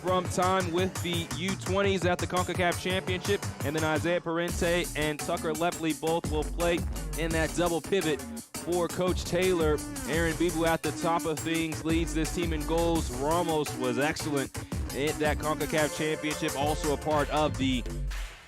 from time with the U20s at the CONCACAF Championship, and then Isaiah Parente and Tucker Lepley both will play in that double pivot for Coach Taylor. Aaron Bibu at the top of things leads this team in goals. Ramos was excellent in that CONCACAF Championship, also a part of the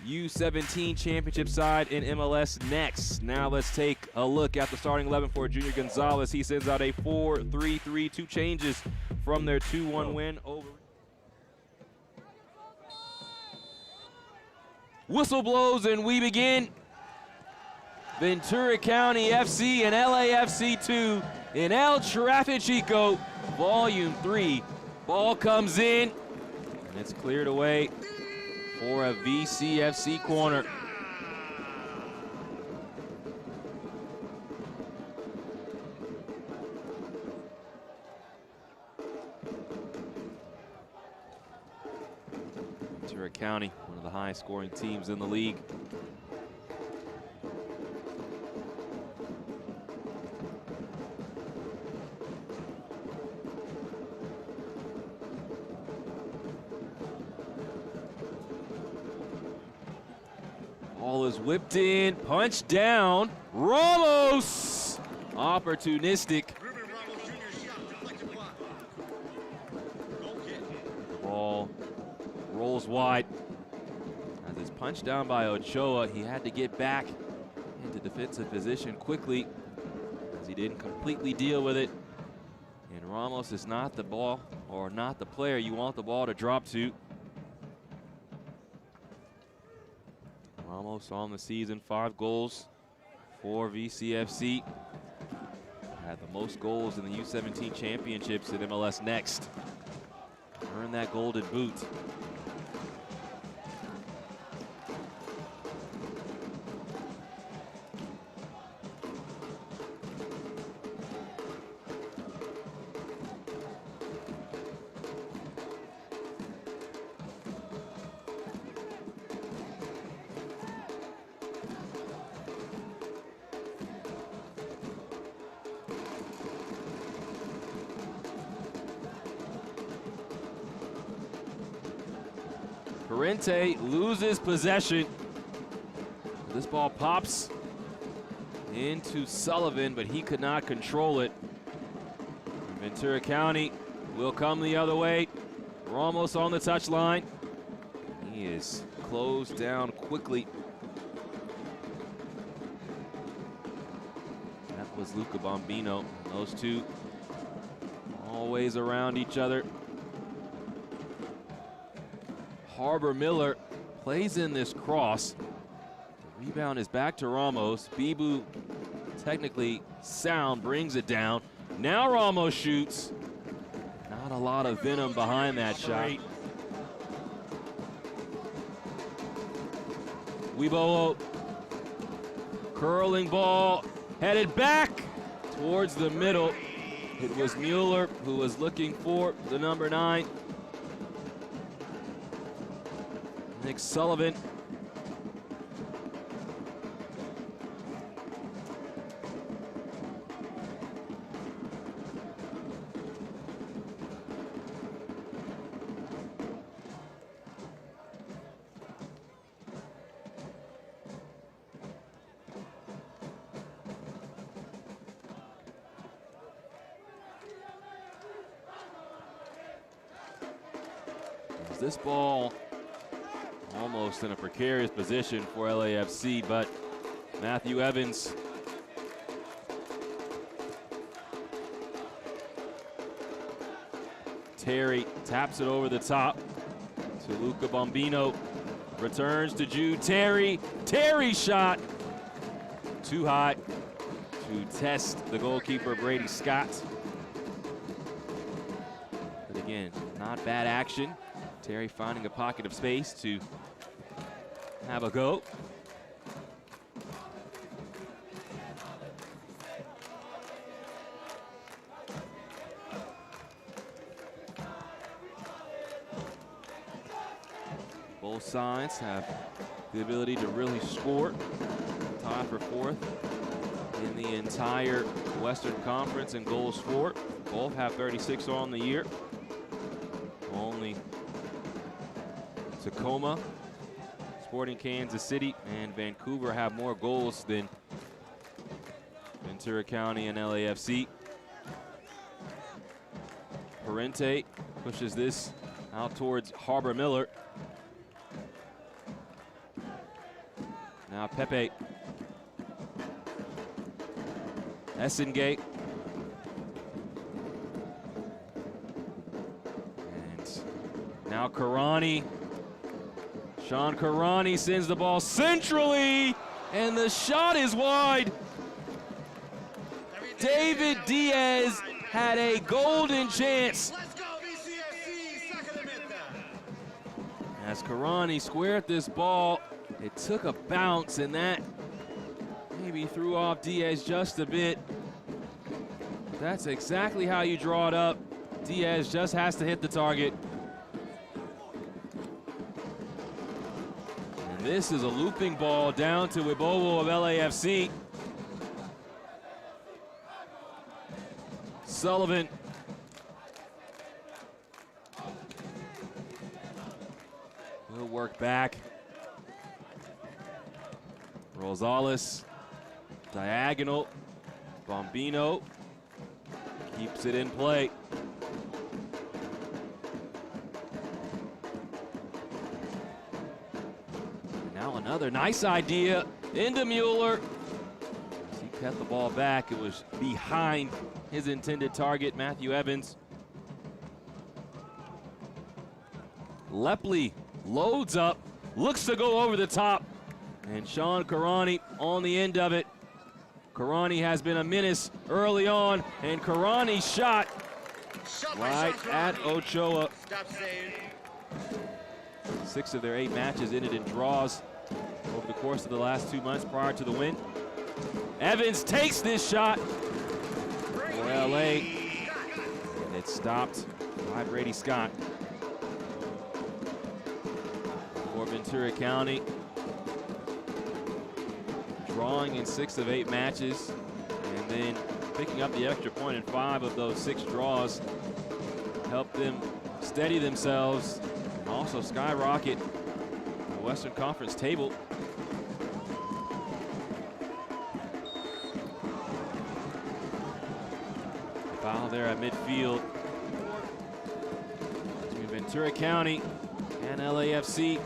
U17 championship side in MLS next. Now let's take a look at the starting 11 for Junior Gonzalez. He sends out a 4-3-3, 2 changes from their 2-1 win over. Whistle blows and we begin. Ventura County FC and LAFC 2 in El Trafichico, Volume 3. Ball comes in and it's cleared away for a VCFC corner. Ventura County, one of the highest scoring teams in the league. Ball is whipped in, punched down. Ramos, opportunistic. The ball rolls wide. As it's punched down by Ochoa, he had to get back into defensive position quickly as he didn't completely deal with it. And Ramos is not the ball, or not the player you want the ball to drop to. Ramos on the season, 5 goals for VCFC. Had the most goals in the U17 championships in MLS Next. Earned that golden boot. Parente loses possession. This ball pops into Sullivan, but he could not control it. Ventura County will come the other way. Ramos on the touchline. He is closed down quickly. That was Luca Bombino. Those two always around each other. Harbor Miller plays in this cross. The rebound is back to Ramos. Bibu, technically sound, brings it down. Now Ramos shoots. Not a lot of venom behind that shot. Webo, curling ball, headed back towards the middle. It was Mueller who was looking for the number 9. Nick Sullivan. This ball almost in a precarious position for LAFC, but Matthew Evans Terry taps it over the top to Luca Bombino. Returns to Jude Terry. Terry shot too high to test the goalkeeper Brady Scott. But again, not bad action. Terry finding a pocket of space to have a go. Both sides have the ability to really score. Tied for 4th in the entire Western Conference in goals for. Both have 36 on the year. Only Tacoma, Sporting Kansas City, and Vancouver have more goals than Ventura County and LAFC. Parente pushes this out towards Harbor Miller. Now Pepe. Essengate. And now Karani. Sean Karani sends the ball centrally, and the shot is wide. David Diaz had a golden chance. As Karani squared this ball, it took a bounce, and that maybe threw off Diaz just a bit. That's exactly how you draw it up. Diaz just has to hit the target. And this is a looping ball down to Wibowo of LAFC. Sullivan. Will work back. Rosales, diagonal. Bombino keeps it in play. Now another nice idea into Mueller. As he cut the ball back, it was behind his intended target, Matthew Evans. Lepley loads up, looks to go over the top, and Sean Karani on the end of it. Karani has been a menace early on, and Karani's shot right at Ochoa. 6 of their 8 matches ended in draws over the course of the last 2 months prior to the win. Evans takes this shot for LA, and it's stopped by Brady Scott. For Ventura County, drawing in 6 of 8 matches, and then picking up the extra point in 5 of those 6 draws helped them steady themselves and also skyrocket the Western Conference table. Foul there at midfield between Ventura County and LAFC.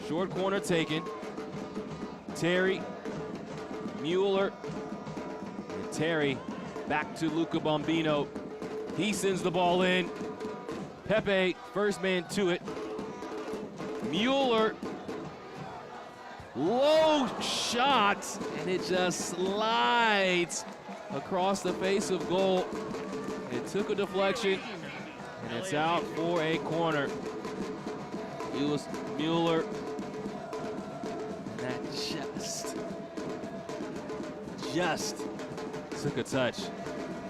Short corner taken. Terry, Mueller, and Terry back to Luca Bombino. He sends the ball in. Pepe, first man to it. Mueller, low shot, and it just slides across the face of goal. It took a deflection, and it's out for a corner. Mueller, and that just took a touch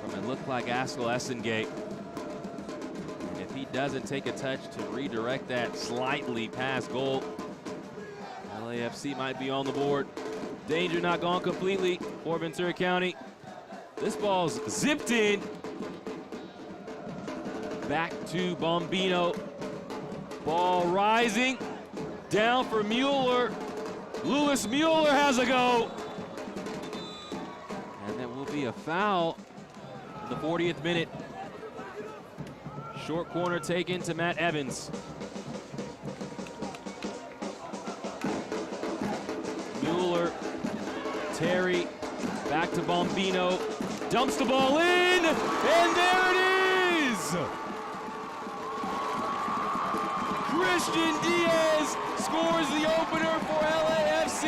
from it looked like Askell Essengate. And if he doesn't take a touch to redirect that slightly past goal, LAFC might be on the board. Danger not gone completely for Ventura County. This ball's zipped in. Back to Bombino. Ball rising. Down for Mueller. Lewis Mueller has a go. And there will be a foul in the 40th minute. Short corner taken to Matt Evans. Mueller, Terry, back to Bombino. Dumps the ball in, and there it is! Christian Diaz scores the opener for LAFC.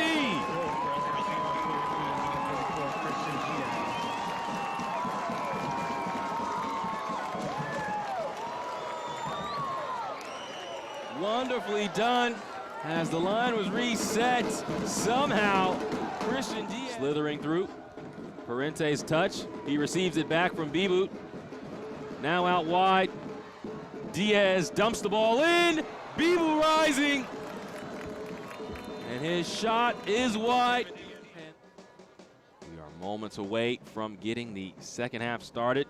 Wonderfully done. As the line was reset, somehow Christian Diaz slithering through. Parente's touch. He receives it back from Bibu. Now out wide. Diaz dumps the ball in. Bibu rising. And his shot is wide. We are moments away from getting the second half started.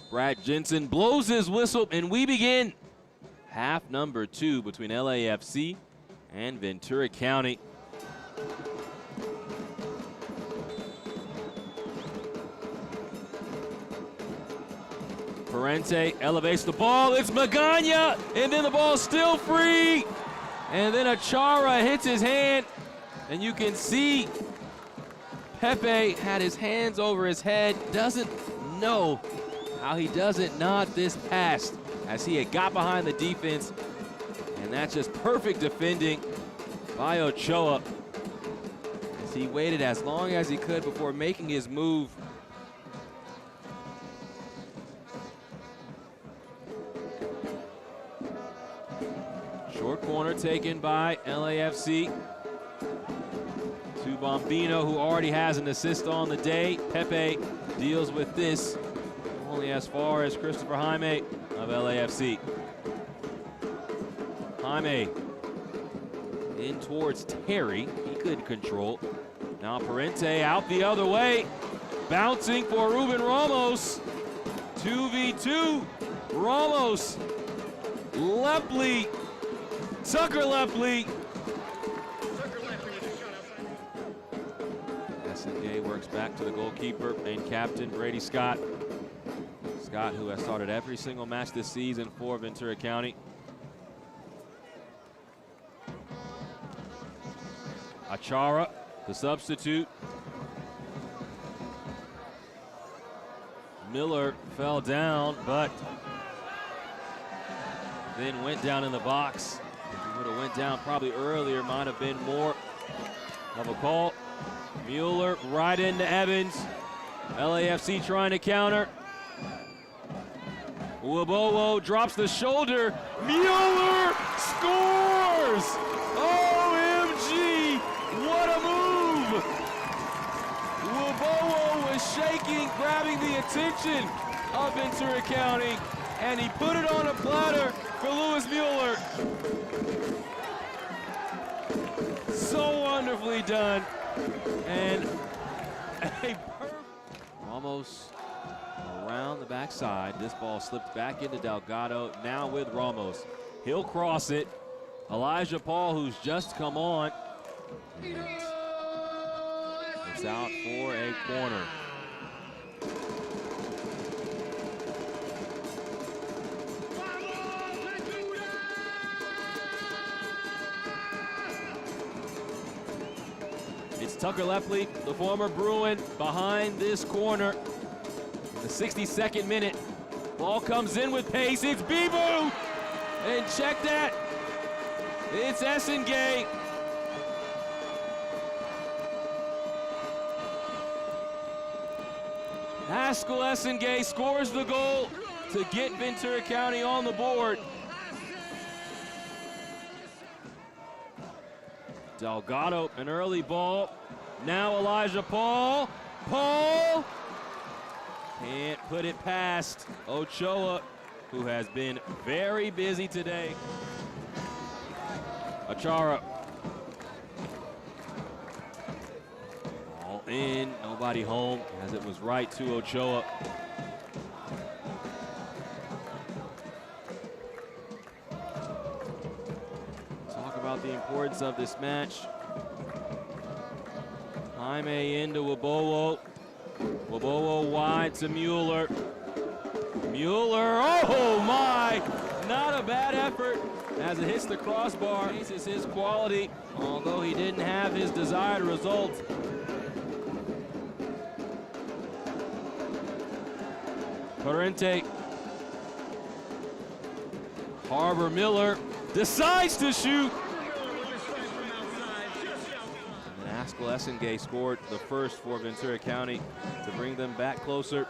Brad Jensen blows his whistle, and we begin half number 2 between LAFC and Ventura County. Parente elevates the ball, it's Magana, and then the ball's still free. And then Achara hits his hand, and you can see Pepe had his hands over his head, doesn't know how he doesn't nod this past as he had got behind the defense. And that's just perfect defending by Ochoa as he waited as long as he could before making his move. Short corner taken by LAFC. To Bombino, who already has an assist on the day. Pepe deals with this only as far as Christopher Jaime of LAFC. Jaime in towards Terry. He couldn't control. Now Parente out the other way. Bouncing for Ruben Ramos. 2v2. Ramos. Lepley. Tucker Lepley. SNK works back to the goalkeeper and captain Brady Scott. Scott, who has started every single match this season for Ventura County. Achara, the substitute. Miller fell down, but then went down in the box. If he would have went down probably earlier, might have been more of a call. Mueller right into Evans. LAFC trying to counter. Wabowo drops the shoulder. Mueller scores! OMG! What a move! Wabowo was shaking, grabbing the attention of Ventura County, and he put it on a platter for Louis Mueller. So wonderfully done. And a perfect, Ramos around the backside. This ball slipped back into Delgado, now with Ramos. He'll cross it. Elijah Paul, who's just come on. And it's out for a corner. It's Tucker Lepley, the former Bruin, behind this corner. In the 62nd minute, ball comes in with pace. It's Bibu, and check that. It's Essengay. Haskell Essengay scores the goal to get Ventura County on the board. Delgado, an early ball. Now Elijah Paul. Paul can't put it past Ochoa, who has been very busy today. Achara. All in, nobody home, as it was right to Ochoa. Talk about the importance of this match. Jaime into Wabowo. Wabowo wide to Mueller. Mueller, oh my! Not a bad effort as it hits the crossbar. This is his quality, although he didn't have his desired result. Parente. Harbor Miller decides to shoot. And Haskell Essengay scored the first for Ventura County to bring them back closer.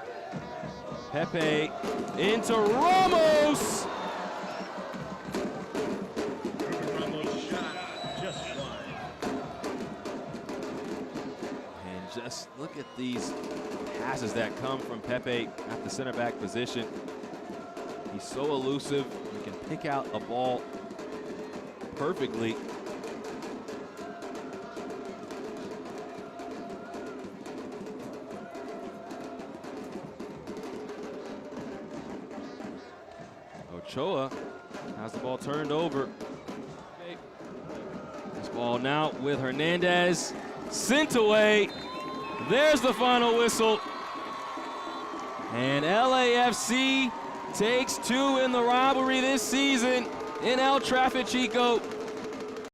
Pepe into Ramos. And just look at these passes that come from Pepe at the center back position. He's so elusive. He can pick out a ball perfectly. Ochoa Has the ball turned over. This ball now with Hernandez. Sent away. There's the final whistle. And LAFC takes 2 in the rivalry this season in El Trafichico.